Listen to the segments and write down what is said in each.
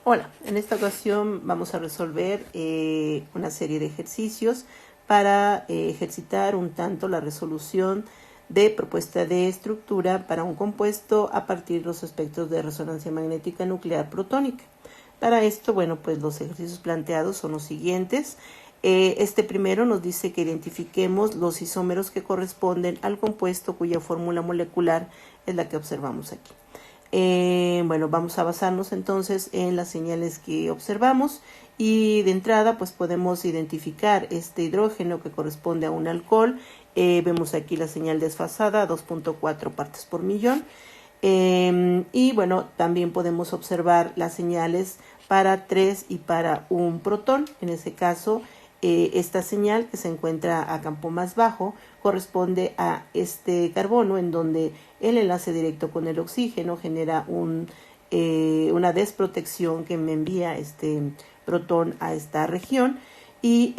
Hola, en esta ocasión vamos a resolver una serie de ejercicios para ejercitar un tanto la resolución de propuesta de estructura para un compuesto a partir de los aspectos de resonancia magnética nuclear protónica. Para esto, bueno, pues los ejercicios planteados son los siguientes. Este primero nos dice que identifiquemos los isómeros que corresponden al compuesto cuya fórmula molecular es la que observamos aquí. Bueno, vamos a basarnos entonces en las señales que observamos y de entrada pues podemos identificar este hidrógeno que corresponde a un alcohol. Vemos aquí la señal desfasada, 2.4 partes por millón. Y bueno, también podemos observar las señales para 3 y para un protón. En ese caso, esta señal que se encuentra a campo más bajo corresponde a este carbono, en donde el enlace directo con el oxígeno genera una desprotección que me envía este protón a esta región. Y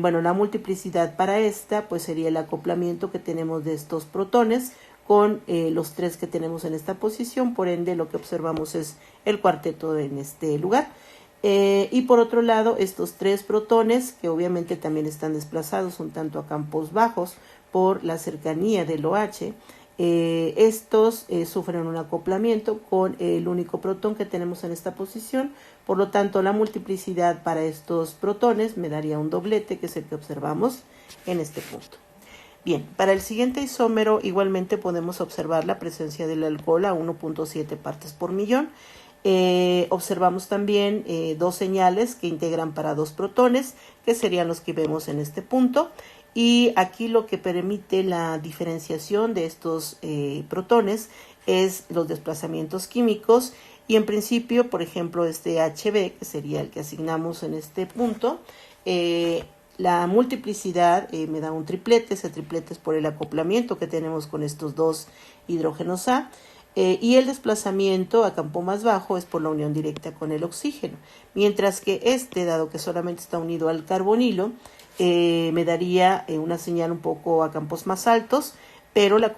bueno, la multiplicidad para esta pues sería el acoplamiento que tenemos de estos protones con los 3 que tenemos en esta posición. Por ende, lo que observamos es el cuarteto en este lugar. Y por otro lado, estos 3 protones, que obviamente también están desplazados un tanto a campos bajos por la cercanía del OH, estos sufren un acoplamiento con el único protón que tenemos en esta posición. Por lo tanto, la multiplicidad para estos protones me daría un doblete, que es el que observamos en este punto. Bien, para el siguiente isómero igualmente podemos observar la presencia del alcohol a 1.7 partes por millón. Observamos también 2 señales que integran para 2 protones, que serían los que vemos en este punto. Y aquí lo que permite la diferenciación de estos protones es los desplazamientos químicos. Y en principio, por ejemplo, este HB, que sería el que asignamos en este punto, la multiplicidad me da un triplete. Ese triplete es por el acoplamiento que tenemos con estos 2 hidrógenos A. Y el desplazamiento a campo más bajo es por la unión directa con el oxígeno. Mientras que este, dado que solamente está unido al carbonilo, me daría una señal un poco a campos más altos, pero la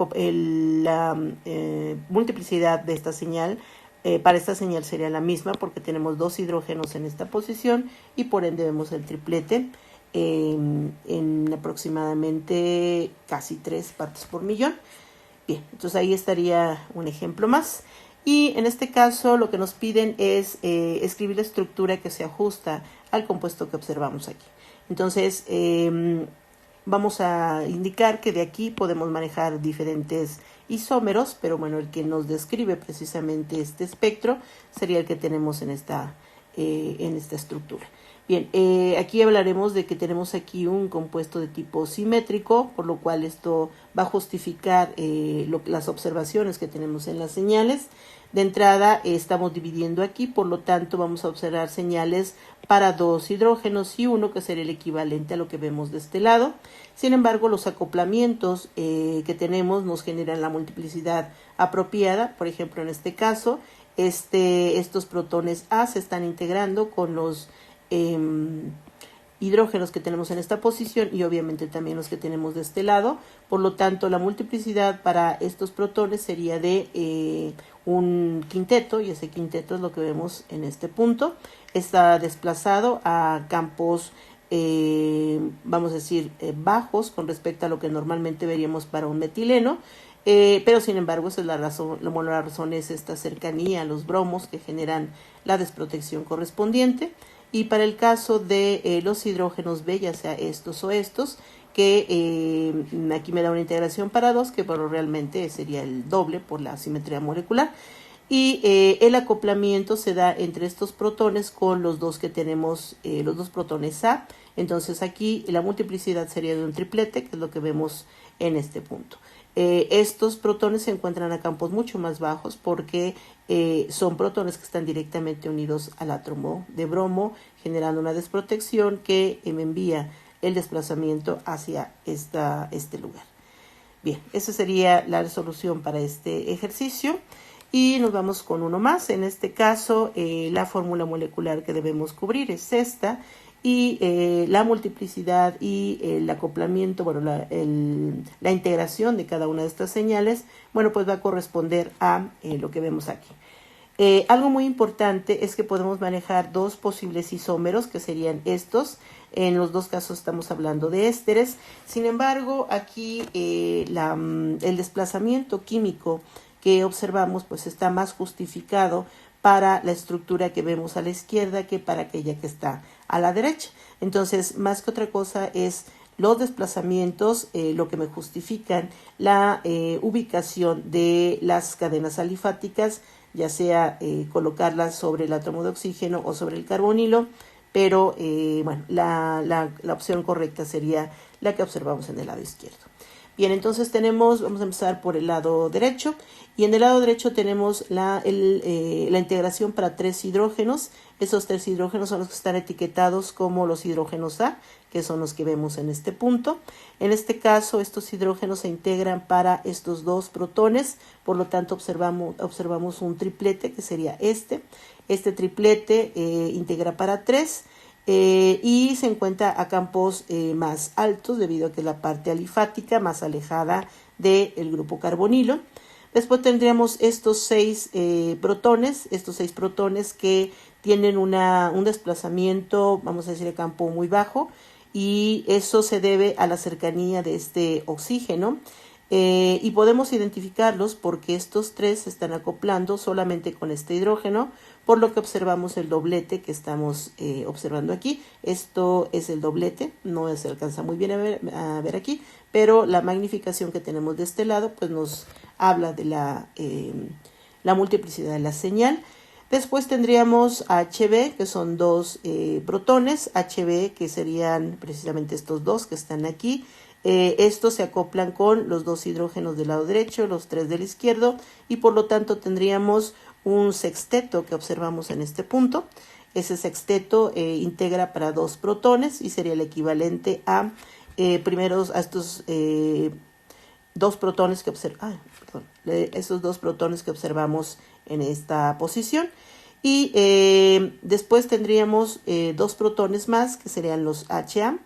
multiplicidad de esta señal, para esta señal sería la misma, porque tenemos 2 hidrógenos en esta posición y por ende vemos el triplete en aproximadamente casi 3 partes por millón. Bien, entonces ahí estaría un ejemplo más. Y en este caso lo que nos piden es escribir la estructura que se ajusta al compuesto que observamos aquí. Entonces vamos a indicar que de aquí podemos manejar diferentes isómeros, pero bueno, el que nos describe precisamente este espectro sería el que tenemos en esta estructura. Bien, aquí hablaremos de que tenemos aquí un compuesto de tipo simétrico, por lo cual esto va a justificar las observaciones que tenemos en las señales. De entrada estamos dividiendo aquí, por lo tanto vamos a observar señales para 2 hidrógenos y 1, que sería el equivalente a lo que vemos de este lado. Sin embargo, los acoplamientos que tenemos nos generan la multiplicidad apropiada. Por ejemplo, en este caso, estos protones A se están integrando con los hidrógenos que tenemos en esta posición y obviamente también los que tenemos de este lado. Por lo tanto, la multiplicidad para estos protones sería de un quinteto, y ese quinteto es lo que vemos en este punto. Está desplazado a campos vamos a decir bajos con respecto a lo que normalmente veríamos para un metileno. Pero sin embargo, esa es la razón es esta cercanía a los bromos que generan la desprotección correspondiente. Y para el caso de los hidrógenos B, ya sea estos o estos, que aquí me da una integración para 2, que bueno, realmente sería el doble por la simetría molecular. Y el acoplamiento se da entre estos protones con los 2 que tenemos, los 2 protones A. Entonces aquí la multiplicidad sería de un triplete, que es lo que vemos en este punto. Estos protones se encuentran a campos mucho más bajos porque son protones que están directamente unidos al átomo de bromo, generando una desprotección que me envía el desplazamiento hacia este lugar. Bien, esa sería la resolución para este ejercicio. Y nos vamos con uno más. En este caso, la fórmula molecular que debemos cubrir es esta. Y la multiplicidad y el acoplamiento, bueno, la integración de cada una de estas señales, bueno, pues va a corresponder a lo que vemos aquí. Algo muy importante es que podemos manejar dos posibles isómeros, que serían estos. En los dos casos estamos hablando de ésteres. Sin embargo, aquí el desplazamiento químico que observamos pues está más justificado para la estructura que vemos a la izquierda que para aquella que está a la derecha. Entonces, más que otra cosa es los desplazamientos lo que me justifican la ubicación de las cadenas alifáticas, ya sea colocarlas sobre el átomo de oxígeno o sobre el carbonilo, pero bueno, la opción correcta sería la que observamos en el lado izquierdo. Bien, entonces vamos a empezar por el lado derecho, y en el lado derecho tenemos la integración para 3 hidrógenos. Esos 3 hidrógenos son los que están etiquetados como los hidrógenos A, que son los que vemos en este punto. En este caso, estos hidrógenos se integran para estos 2 protones, por lo tanto observamos un triplete que sería este. Este triplete integra para 3. Y se encuentra a campos más altos debido a que es la parte alifática más alejada del grupo carbonilo. Después tendríamos estos 6 protones, que tienen un desplazamiento, vamos a decir, de campo muy bajo, y eso se debe a la cercanía de este oxígeno. Y podemos identificarlos porque estos 3 se están acoplando solamente con este hidrógeno, por lo que observamos el doblete que estamos observando aquí. Esto es el doblete, no se alcanza muy bien a ver aquí, pero la magnificación que tenemos de este lado pues nos habla de la multiplicidad de la señal. Después tendríamos HB, que son 2 protones, HB que serían precisamente estos 2 que están aquí. Estos se acoplan con los 2 hidrógenos del lado derecho, los 3 del izquierdo, y por lo tanto tendríamos un sexteto que observamos en este punto. Ese sexteto integra para 2 protones y sería el equivalente a estos 2 protones que estos 2 protones que observamos en esta posición. Y después tendríamos 2 protones más que serían los HC,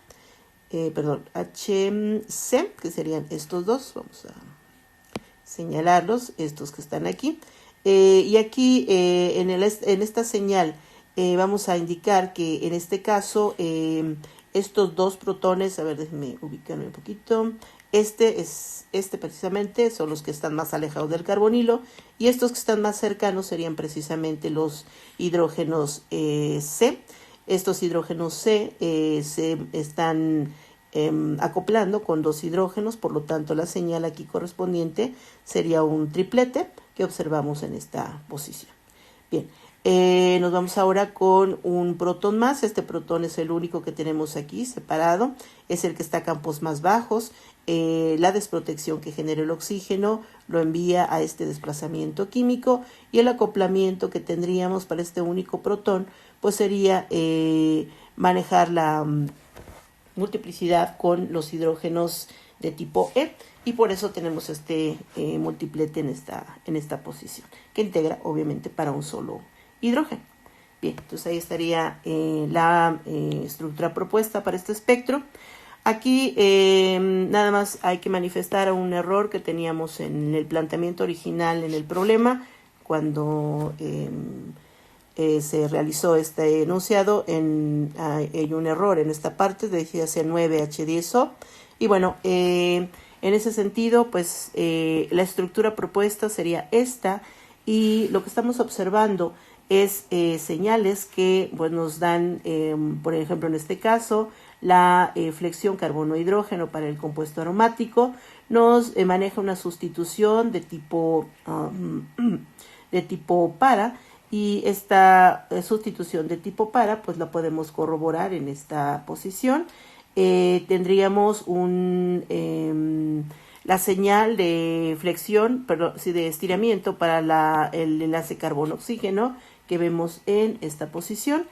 que serían estos 2. Vamos a señalarlos, estos que están aquí. Y aquí en esta señal vamos a indicar que en este caso estos 2 protones, a ver, déjenme ubicarme un poquito. Este precisamente son los que están más alejados del carbonilo, y estos que están más cercanos serían precisamente los hidrógenos C. Estos hidrógenos C se están acoplando con 2 hidrógenos, por lo tanto la señal aquí correspondiente sería un triplete que observamos en esta posición. Bien, nos vamos ahora con un protón más. Este protón es el único que tenemos aquí separado, es el que está a campos más bajos. La desprotección que genera el oxígeno lo envía a este desplazamiento químico, y el acoplamiento que tendríamos para este único protón pues sería manejar la multiplicidad con los hidrógenos de tipo E, y por eso tenemos este multiplete en esta posición, que integra obviamente para un solo hidrógeno. Bien, entonces ahí estaría la estructura propuesta para este espectro. Aquí nada más hay que manifestar un error que teníamos en el planteamiento original en el problema, cuando se realizó este enunciado. Hay un error en esta parte, decía C9H10O, y bueno, en ese sentido pues la estructura propuesta sería esta, y lo que estamos observando es señales que pues, nos dan, por ejemplo en este caso, la flexión carbono-hidrógeno para el compuesto aromático nos maneja una sustitución de tipo para, y esta sustitución de tipo para pues la podemos corroborar en esta posición. Tendríamos la señal de flexión, de estiramiento para el enlace carbono-oxígeno que vemos en esta posición.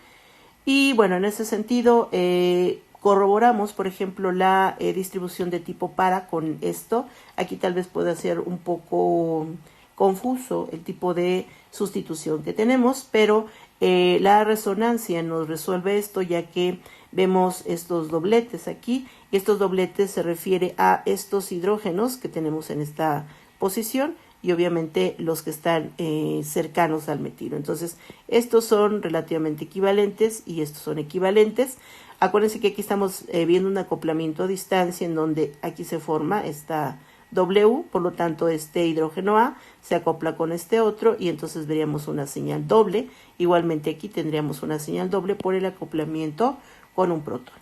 Y bueno, en ese sentido corroboramos, por ejemplo, la distribución de tipo para con esto. Aquí tal vez pueda ser un poco confuso el tipo de sustitución que tenemos, pero la resonancia nos resuelve esto, ya que vemos estos dobletes aquí, y estos dobletes se refiere a estos hidrógenos que tenemos en esta posición, y obviamente los que están cercanos al metilo. Entonces, estos son relativamente equivalentes y estos son equivalentes. Acuérdense que aquí estamos viendo un acoplamiento a distancia en donde aquí se forma esta W, por lo tanto este hidrógeno A se acopla con este otro y entonces veríamos una señal doble. Igualmente aquí tendríamos una señal doble por el acoplamiento con un protón.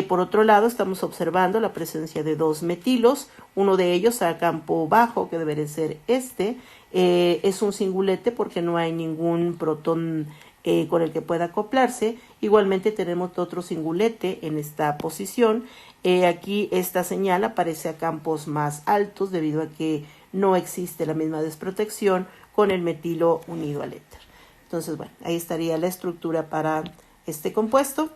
Por otro lado, estamos observando la presencia de dos metilos, uno de ellos a campo bajo, que debería ser este, es un singulete porque no hay ningún protón con el que pueda acoplarse. Igualmente tenemos otro singulete en esta posición. Aquí esta señal aparece a campos más altos debido a que no existe la misma desprotección con el metilo unido al éter. Entonces, bueno, ahí estaría la estructura para este compuesto.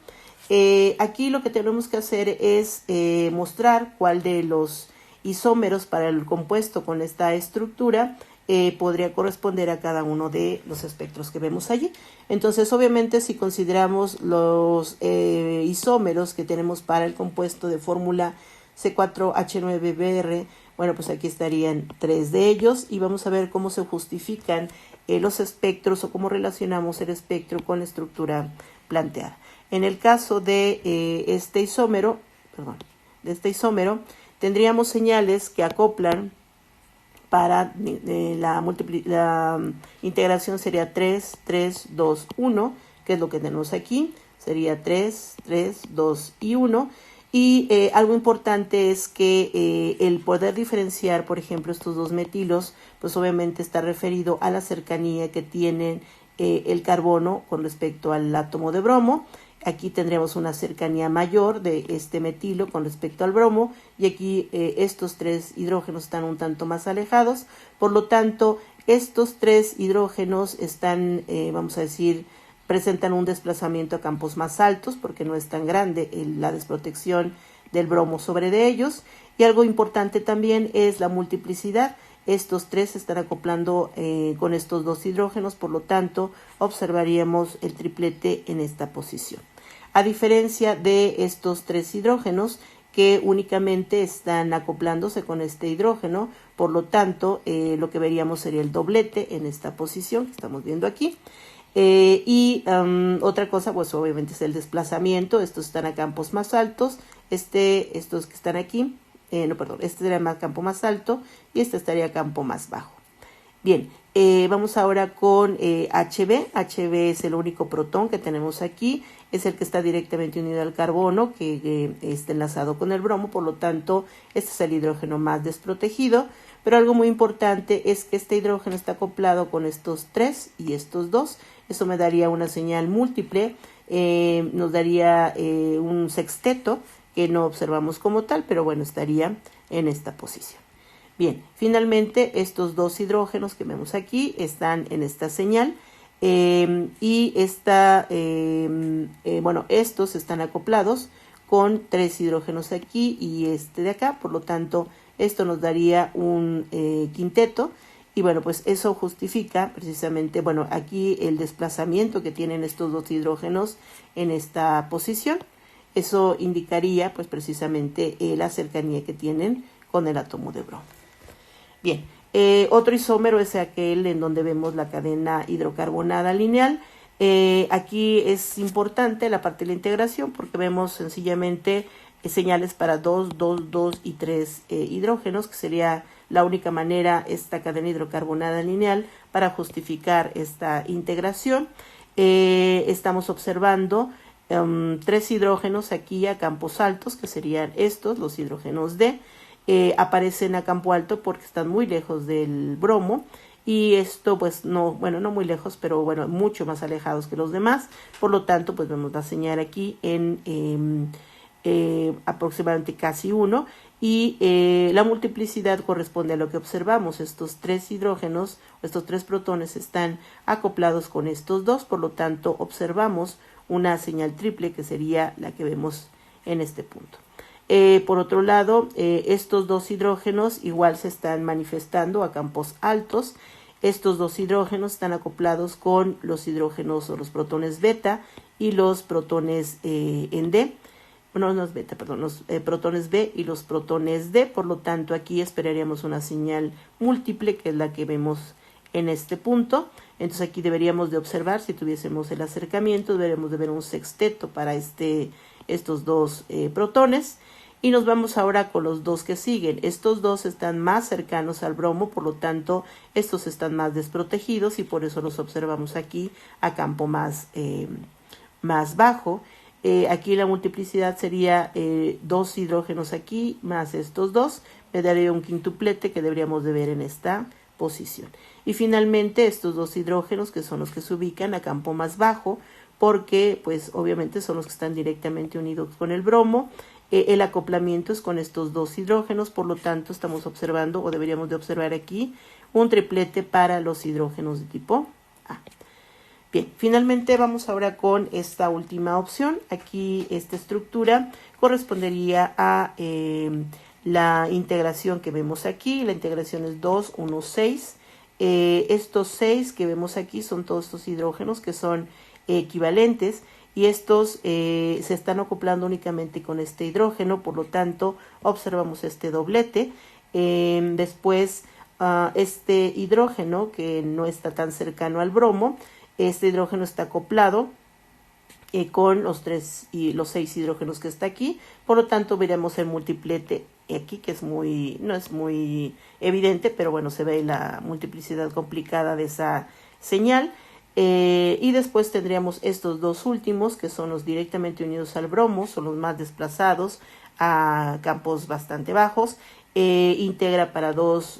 Aquí lo que tenemos que hacer es mostrar cuál de los isómeros para el compuesto con esta estructura podría corresponder a cada uno de los espectros que vemos allí. Entonces, obviamente, si consideramos los isómeros que tenemos para el compuesto de fórmula C4H9Br, bueno, pues aquí estarían 3 de ellos y vamos a ver cómo se justifican los espectros o cómo relacionamos el espectro con la estructura planteada. En el caso de este isómero, tendríamos señales que acoplan para la integración sería 3, 3, 2, 1, que es lo que tenemos aquí, sería 3, 3, 2 y 1. Y algo importante es que el poder diferenciar, por ejemplo, estos dos metilos, pues obviamente está referido a la cercanía que tienen el carbono con respecto al átomo de bromo. Aquí tendríamos una cercanía mayor de este metilo con respecto al bromo y aquí estos 3 hidrógenos están un tanto más alejados. Por lo tanto, estos 3 hidrógenos están, vamos a decir, presentan un desplazamiento a campos más altos porque no es tan grande la desprotección del bromo sobre de ellos. Y algo importante también es la multiplicidad. Estos 3 se están acoplando con estos 2 hidrógenos, por lo tanto, observaríamos el triplete en esta posición. A diferencia de estos 3 hidrógenos que únicamente están acoplándose con este hidrógeno, por lo tanto, lo que veríamos sería el doblete en esta posición que estamos viendo aquí. Otra cosa, pues obviamente es el desplazamiento. Estos están a campos más altos, estos que están aquí, este sería más campo más alto y este estaría a campo más bajo. Bien, vamos ahora con HB. HB es el único protón que tenemos aquí, es el que está directamente unido al carbono, que está enlazado con el bromo, por lo tanto, este es el hidrógeno más desprotegido. Pero algo muy importante es que este hidrógeno está acoplado con estos 3 y estos 2. Eso me daría una señal múltiple, nos daría un sexteto que no observamos como tal, pero bueno, estaría en esta posición. Bien, finalmente estos 2 hidrógenos que vemos aquí están en esta señal y estos están acoplados con 3 hidrógenos aquí y este de acá, por lo tanto esto nos daría un quinteto y bueno, pues eso justifica precisamente, bueno, aquí el desplazamiento que tienen estos 2 hidrógenos en esta posición. Eso indicaría pues precisamente la cercanía que tienen con el átomo de bromo. Bien, otro isómero es aquel en donde vemos la cadena hidrocarbonada lineal. Aquí es importante la parte de la integración porque vemos sencillamente señales para 2, 2, 2 y 3 hidrógenos, que sería la única manera esta cadena hidrocarbonada lineal para justificar esta integración. Estamos observando 3 hidrógenos aquí a campos altos, que serían estos, los hidrógenos D. Aparecen a campo alto porque están muy lejos del bromo y esto pues no muy lejos, pero bueno, mucho más alejados que los demás. Por lo tanto, pues vemos la señal aquí en aproximadamente casi 1 y la multiplicidad corresponde a lo que observamos. Estos 3 hidrógenos, estos 3 protones están acoplados con estos 2, por lo tanto observamos una señal triple que sería la que vemos en este punto. Por otro lado, estos 2 hidrógenos igual se están manifestando a campos altos. Estos 2 hidrógenos están acoplados con los hidrógenos o los protones beta y los protones en D. no, no es beta, perdón, los protones B y los protones D. Por lo tanto, aquí esperaríamos una señal múltiple, que es la que vemos en este punto. Entonces aquí deberíamos de observar, si tuviésemos el acercamiento, deberíamos de ver un sexteto para estos dos protones. Y nos vamos ahora con los dos que siguen. Estos dos están más cercanos al bromo, por lo tanto, estos están más desprotegidos y por eso los observamos aquí a campo más bajo. Aquí la multiplicidad sería 2 hidrógenos aquí más estos dos. Me daría un quintuplete que deberíamos de ver en esta posición. Y finalmente estos 2 hidrógenos, que son los que se ubican a campo más bajo, porque pues obviamente son los que están directamente unidos con el bromo. El acoplamiento es con estos 2 hidrógenos, por lo tanto estamos observando, o deberíamos de observar aquí, un triplete para los hidrógenos de tipo A. Bien, finalmente vamos ahora con esta última opción. Aquí esta estructura correspondería a la integración que vemos aquí. La integración es 2, 1, 6. Estos 6 que vemos aquí son todos estos hidrógenos que son equivalentes. Y estos se están acoplando únicamente con este hidrógeno, por lo tanto observamos este doblete. Después este hidrógeno, que no está tan cercano al bromo, este hidrógeno está acoplado con los 3 y los 6 hidrógenos que está aquí, por lo tanto veremos el multiplete aquí, que no es muy evidente, pero bueno, se ve la multiplicidad complicada de esa señal. Y después tendríamos estos dos últimos, que son los directamente unidos al bromo, son los más desplazados a campos bastante bajos. Integra para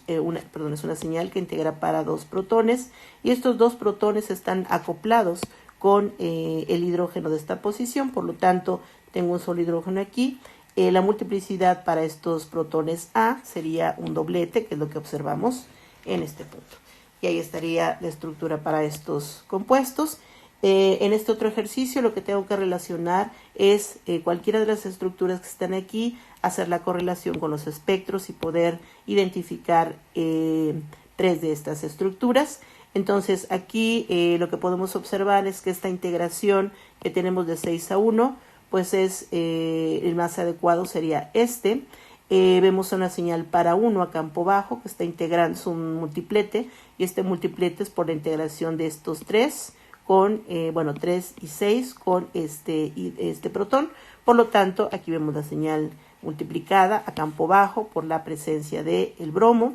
es una señal que integra para 2 protones, y estos 2 protones están acoplados con el hidrógeno de esta posición, por lo tanto tengo un solo hidrógeno aquí. La multiplicidad para estos protones A sería un doblete, que es lo que observamos en este punto. Y ahí estaría la estructura para estos compuestos. En este otro ejercicio lo que tengo que relacionar es cualquiera de las estructuras que están aquí, hacer la correlación con los espectros y poder identificar 3 de estas estructuras. Entonces aquí lo que podemos observar es que esta integración que tenemos de 6 a 1, pues es el más adecuado sería este. Vemos una señal para 1 a campo bajo, que está integrando, es un multiplete, y este multiplete es por la integración de estos 3 con, 3 y 6 con este protón. Por lo tanto, aquí vemos la señal multiplicada a campo bajo por la presencia del bromo.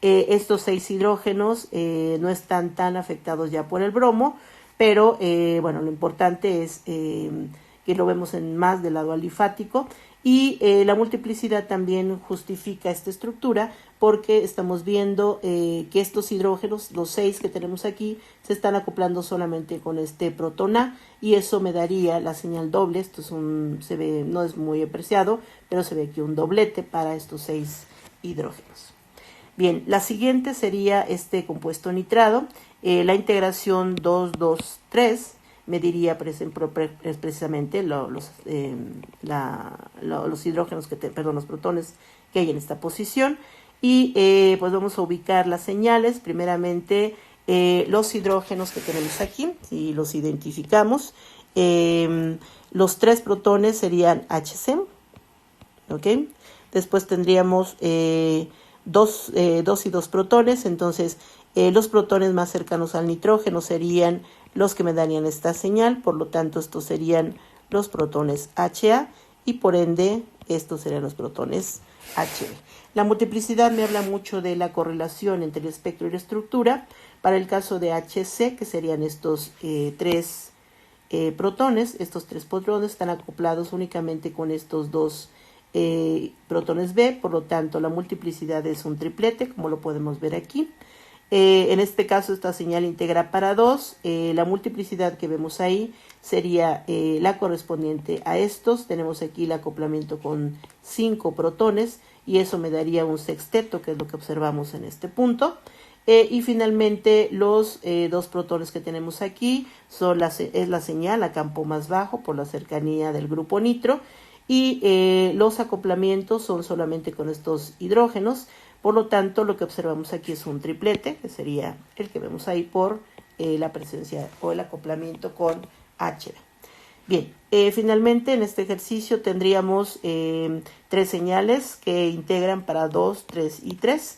Estos 6 hidrógenos no están tan afectados ya por el bromo, pero lo importante es que lo vemos más del lado alifático. Y la multiplicidad también justifica esta estructura, porque estamos viendo que estos hidrógenos, los 6 que tenemos aquí, se están acoplando solamente con este protón A, y eso me daría la señal doble. Esto se ve, no es muy apreciado, pero se ve aquí un doblete para estos 6 hidrógenos. Bien, la siguiente sería este compuesto nitrado. La integración 2, 2, 3 me diría precisamente los hidrógenos los protones que hay en esta posición. Y pues vamos a ubicar las señales. Primeramente los hidrógenos que tenemos aquí, si los identificamos, los 3 protones serían HC, ¿ok? Después tendríamos 2 y 2 protones. Entonces los protones más cercanos al nitrógeno serían los que me darían esta señal, por lo tanto estos serían los protones HA, y por ende estos serían los protones HB. La multiplicidad me habla mucho de la correlación entre el espectro y la estructura. Para el caso de HC, que serían estos 3 protones, estos 3 protones están acoplados únicamente con estos 2 protones B, por lo tanto la multiplicidad es un triplete, como lo podemos ver aquí. En este caso esta señal integra para 2, la multiplicidad que vemos ahí sería la correspondiente a estos. Tenemos aquí el acoplamiento con 5 protones, y eso me daría un sexteto, que es lo que observamos en este punto. Y finalmente los 2 protones que tenemos aquí es la señal a campo más bajo por la cercanía del grupo nitro, y los acoplamientos son solamente con estos hidrógenos. Por lo tanto, lo que observamos aquí es un triplete, que sería el que vemos ahí por la presencia o el acoplamiento con HB. Bien, finalmente en este ejercicio tendríamos 3 señales que integran para 2, 3 y 3.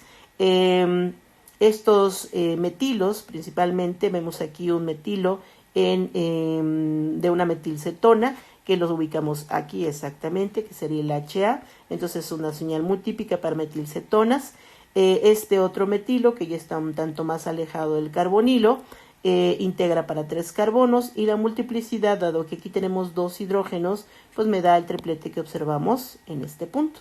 Estos metilos, principalmente vemos aquí un metilo de una metilcetona, que los ubicamos aquí exactamente, que sería el HA. Entonces es una señal muy típica para metilcetonas. Este otro metilo, que ya está un tanto más alejado del carbonilo, integra para 3 carbonos, y la multiplicidad, dado que aquí tenemos 2 hidrógenos, pues me da el triplete que observamos en este punto.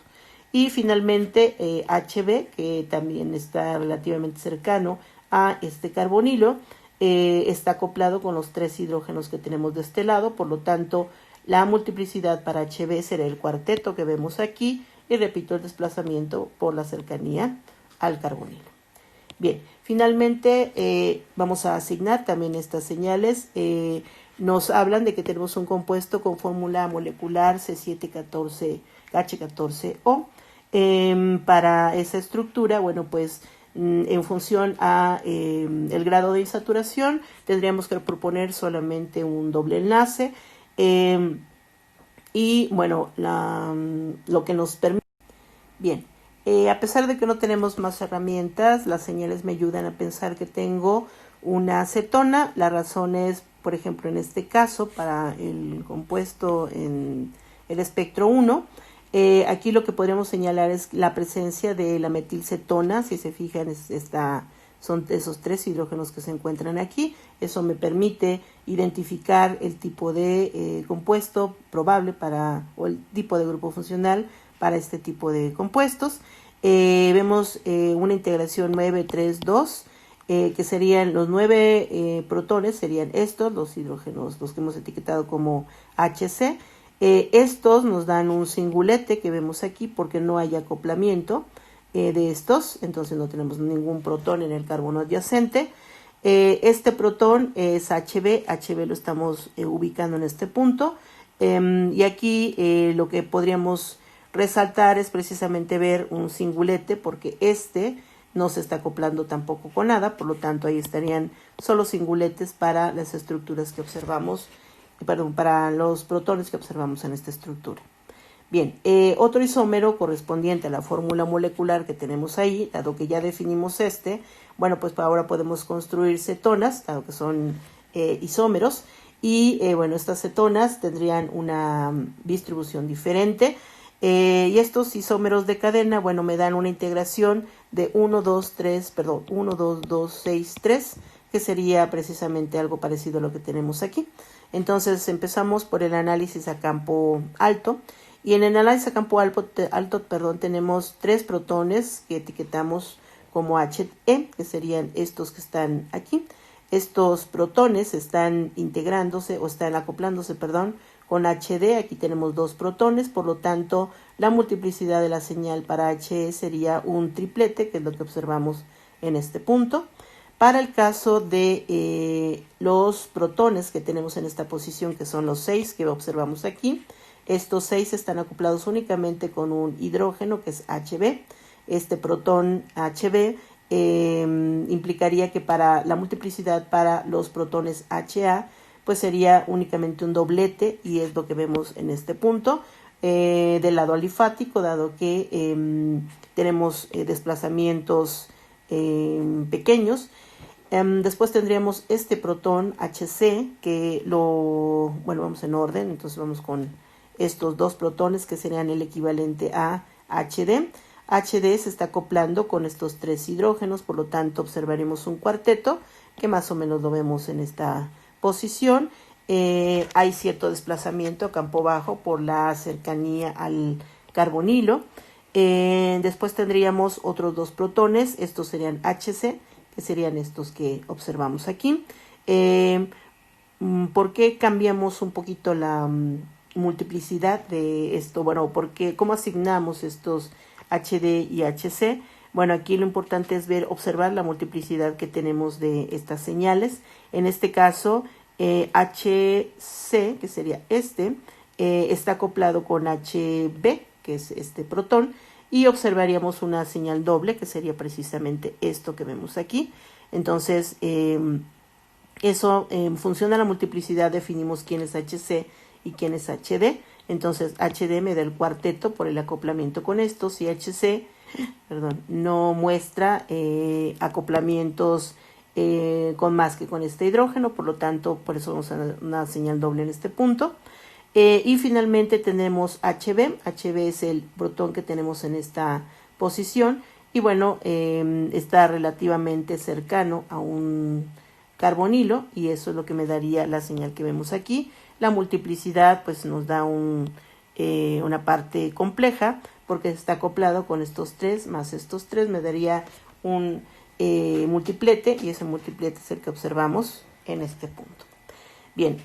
Y finalmente HB, que también está relativamente cercano a este carbonilo, está acoplado con los 3 hidrógenos que tenemos de este lado. Por lo tanto, la multiplicidad para HB será el cuarteto que vemos aquí, y repito el desplazamiento por la cercanía al carbonilo. Bien, finalmente vamos a asignar también estas señales. Nos hablan de que tenemos un compuesto con fórmula molecular C7H14O. Para esa estructura, bueno, pues en función a el grado de insaturación, tendríamos que proponer solamente un doble enlace. Y bueno, lo que nos permite. Bien, a pesar de que no tenemos más herramientas, las señales me ayudan a pensar que tengo una acetona. La razón es, por ejemplo, en este caso, para el compuesto en el espectro 1, aquí lo que podríamos señalar es la presencia de la metilcetona. Si se fijan, son esos 3 hidrógenos que se encuentran aquí. Eso me permite identificar el tipo de compuesto probable o el tipo de grupo funcional para este tipo de compuestos. Vemos una integración 9-3-2, que serían los 9 protones, serían estos, los hidrógenos, los que hemos etiquetado como HC. Estos nos dan un singulete que vemos aquí porque no hay acoplamiento de estos, entonces no tenemos ningún protón en el carbono adyacente. Este protón es HB lo estamos ubicando en este punto, y aquí lo que podríamos resaltar es precisamente ver un singulete, porque este no se está acoplando tampoco con nada. Por lo tanto, ahí estarían solo singuletes para las estructuras que observamos, para los protones que observamos en esta estructura. Bien, otro isómero correspondiente a la fórmula molecular que tenemos ahí, dado que ya definimos bueno, pues ahora podemos construir cetonas, dado que son isómeros, y bueno, estas cetonas tendrían una distribución diferente. Y estos isómeros de cadena, bueno, me dan una integración de 1, 2, 2, 6, 3, que sería precisamente algo parecido a lo que tenemos aquí. Entonces empezamos por el análisis a campo alto, y en el análisis a campo alto, tenemos 3 protones que etiquetamos como HE, que serían estos que están aquí. Estos protones están integrándose o están acoplándose, con HD. Aquí tenemos 2 protones, por lo tanto la multiplicidad de la señal para HE sería un triplete, que es lo que observamos en este punto. Para el caso de los protones que tenemos en esta posición, que son los 6 que observamos aquí, estos 6 están acoplados únicamente con un hidrógeno, que es HB. Este protón HB implicaría que para la multiplicidad para los protones HA, pues sería únicamente un doblete, y es lo que vemos en este punto del lado alifático, dado que tenemos desplazamientos pequeños. Después tendríamos este protón HC, que bueno, vamos en orden, entonces vamos con estos 2 protones que serían el equivalente a HD. HD se está acoplando con estos 3 hidrógenos, por lo tanto observaremos un cuarteto, que más o menos lo vemos en esta posición. Hay cierto desplazamiento a campo bajo por la cercanía al carbonilo. Después tendríamos otros 2 protones, estos serían HC, que serían estos que observamos aquí. ¿Por qué cambiamos un poquito la multiplicidad de esto? Bueno, ¿cómo asignamos estos HD y HC? Bueno, aquí lo importante es observar la multiplicidad que tenemos de estas señales. En este caso, HC, que sería está acoplado con HB, que es este protón, y observaríamos una señal doble, que sería precisamente esto que vemos aquí. Entonces, eso, en función de la multiplicidad, definimos quién es HC y quién es HD. Entonces HD me da el cuarteto por el acoplamiento con estos y HC, no muestra acoplamientos con más que con este hidrógeno, por lo tanto por eso vamos a una señal doble en este punto. Y finalmente tenemos HB. HB es el protón que tenemos en esta posición y bueno, está relativamente cercano a un carbonilo y eso es lo que me daría la señal que vemos aquí. La multiplicidad pues nos da una parte compleja porque está acoplado con estos tres más estos tres, me daría un multiplete y ese multiplete es el que observamos en este punto. Bien,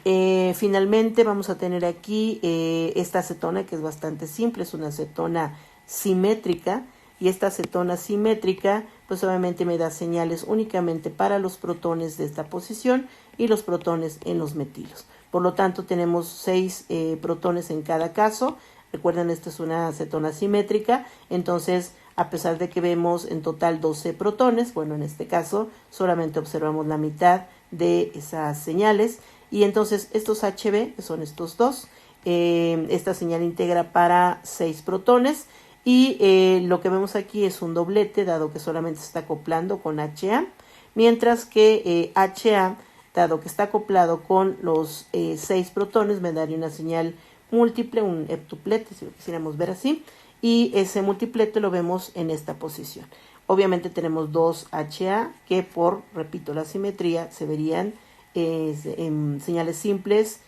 finalmente vamos a tener aquí esta acetona que es bastante simple, es una acetona simétrica y esta acetona simétrica pues obviamente me da señales únicamente para los protones de esta posición y los protones en los metilos. Por lo tanto tenemos 6 protones en cada caso. Recuerden, esta es una acetona simétrica, entonces a pesar de que vemos en total 12 protones, bueno, en este caso solamente observamos la mitad de esas señales y entonces estos HB, que son estos dos, esta señal integra para 6 protones y lo que vemos aquí es un doblete dado que solamente se está acoplando con HA, mientras que HA, dado que está acoplado con los 6 protones, me daría una señal múltiple, un heptuplete, si lo quisiéramos ver así, y ese multiplete lo vemos en esta posición. Obviamente tenemos 2 HA que repito, la simetría se verían en señales simples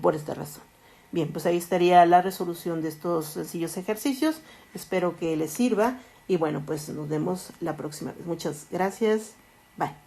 por esta razón. Bien, pues ahí estaría la resolución de estos sencillos ejercicios. Espero que les sirva y bueno, pues nos vemos la próxima vez. Muchas gracias. Bye.